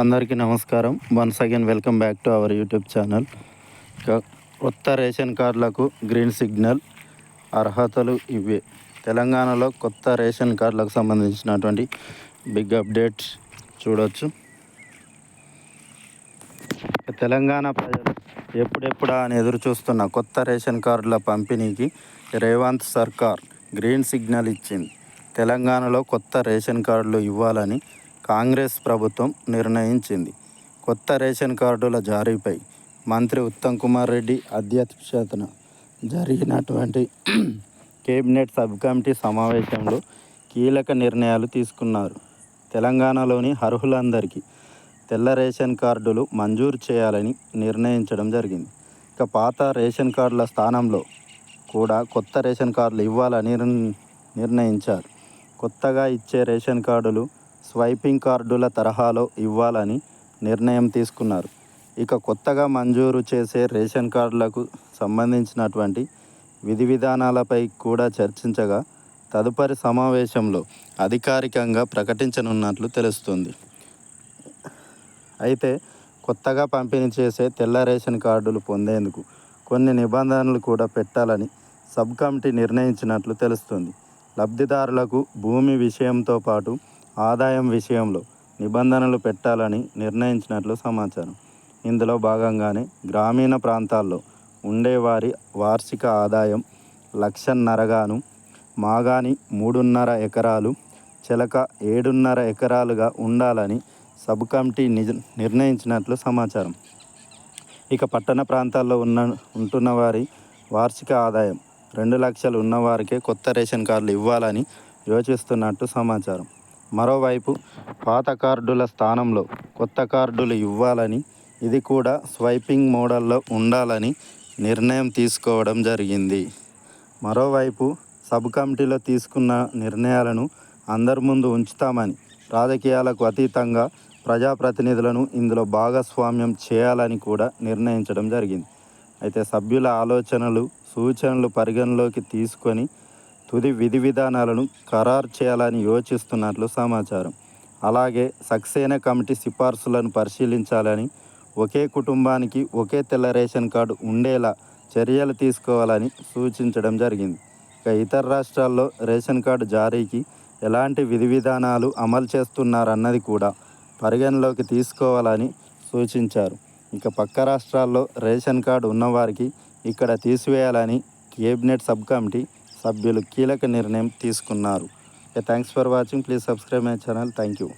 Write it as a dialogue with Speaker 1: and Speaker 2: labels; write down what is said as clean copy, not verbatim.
Speaker 1: అందరికీ నమస్కారం. Once again welcome back to our YouTube channel. కొత్త రేషన్ కార్డులకు గ్రీన్ సిగ్నల్. అర్హతలు ఇవే. తెలంగాణలో కొత్త రేషన్ కార్డులకు సంబంధించినటువంటి బిగ్ అప్డేట్స్ చూడవచ్చు. తెలంగాణ ప్రజలు ఎప్పుడెప్పుడా అని ఎదురు చూస్తున్న కొత్త రేషన్ కార్డుల పంపిణీకి రేవంత్ సర్కార్ గ్రీన్ సిగ్నల్ ఇచ్చింది. తెలంగాణలో కొత్త రేషన్ కార్డులు ఇవ్వాలని కాంగ్రెస్ ప్రభుత్వం నిర్ణయించింది. కొత్త రేషన్ కార్డుల జారీపై మంత్రి ఉత్తమ్ కుమార్ రెడ్డి అధ్యక్షతన జరిగినటువంటి కేబినెట్ సబ్ కమిటీ సమావేశంలో కీలక నిర్ణయాలు తీసుకున్నారు. తెలంగాణలోని అర్హులందరికీ తెల్ల రేషన్ కార్డులు మంజూరు చేయాలని నిర్ణయించడం జరిగింది. ఇక పాత రేషన్ కార్డుల స్థానంలో కూడా కొత్త రేషన్ కార్డులు ఇవ్వాలని నిర్ణయించారు. కొత్తగా ఇచ్చే రేషన్ కార్డులు స్వైపింగ్ కార్డుల తరహాలో ఇవ్వాలని నిర్ణయం తీసుకున్నారు. ఇక కొత్తగా మంజూరు చేసే రేషన్ కార్డులకు సంబంధించినటువంటి విధి విధానాలపై కూడా చర్చించగా తదుపరి సమావేశంలో అధికారికంగా ప్రకటించనున్నట్లు తెలుస్తుంది. అయితే కొత్తగా పంపిణీ చేసే తెల్ల రేషన్ కార్డులు పొందేందుకు కొన్ని నిబంధనలు కూడా పెట్టాలని సబ్ కమిటీ నిర్ణయించినట్లు తెలుస్తుంది. లబ్ధిదారులకు భూమి విషయంతో పాటు ఆదాయం విషయంలో నిబంధనలు పెట్టాలని నిర్ణయించినట్లు సమాచారం. ఇందులో భాగంగానే గ్రామీణ ప్రాంతాల్లో ఉండేవారి వార్షిక ఆదాయం 1,50,000 మాగాని 3.5 ఎకరాలు, చెలక 7.5 ఎకరాలుగా ఉండాలని సబ్ కమిటీ నిర్ణయించినట్లు సమాచారం. ఇక పట్టణ ప్రాంతాల్లో ఉంటున్న వారి వార్షిక ఆదాయం 2 లక్షలు ఉన్నవారికే కొత్త రేషన్ కార్డులు ఇవ్వాలని యోచిస్తున్నట్టు సమాచారం. మరోవైపు పాత కార్డుల స్థానంలో కొత్త కార్డులు ఇవ్వాలని, ఇది కూడా స్వైపింగ్ మోడల్లో ఉండాలని నిర్ణయం తీసుకోవడం జరిగింది. మరోవైపు సబ్ కమిటీలో తీసుకున్న నిర్ణయాలను అందరి ముందు ఉంచుతామని, రాజకీయాలకు అతీతంగా ప్రజాప్రతినిధులను ఇందులో భాగస్వామ్యం చేయాలని కూడా నిర్ణయించడం జరిగింది. అయితే సభ్యుల ఆలోచనలు, సూచనలు పరిగణలోకి తీసుకొని తుది విధి విధానాలను ఖరారు చేయాలని యోచిస్తున్నట్లు సమాచారం. అలాగే సక్సేనా కమిటీ సిఫార్సులను పరిశీలించాలని, ఒకే కుటుంబానికి ఒకే తెల్ల రేషన్ కార్డు ఉండేలా చర్యలు తీసుకోవాలని సూచించడం జరిగింది. ఇక ఇతర రాష్ట్రాల్లో రేషన్ కార్డు జారీకి ఎలాంటి విధి విధానాలు అమలు చేస్తున్నారన్నది కూడా పరిగణలోకి తీసుకోవాలని సూచించారు. ఇక పక్క రాష్ట్రాల్లో రేషన్ కార్డు ఉన్నవారికి ఇక్కడ తీసివేయాలని కేబినెట్ సబ్ కమిటీ సభ్యులు కీలక నిర్ణయం తీసుకున్నారు. Thanks for watching. Please subscribe my channel. Thank you.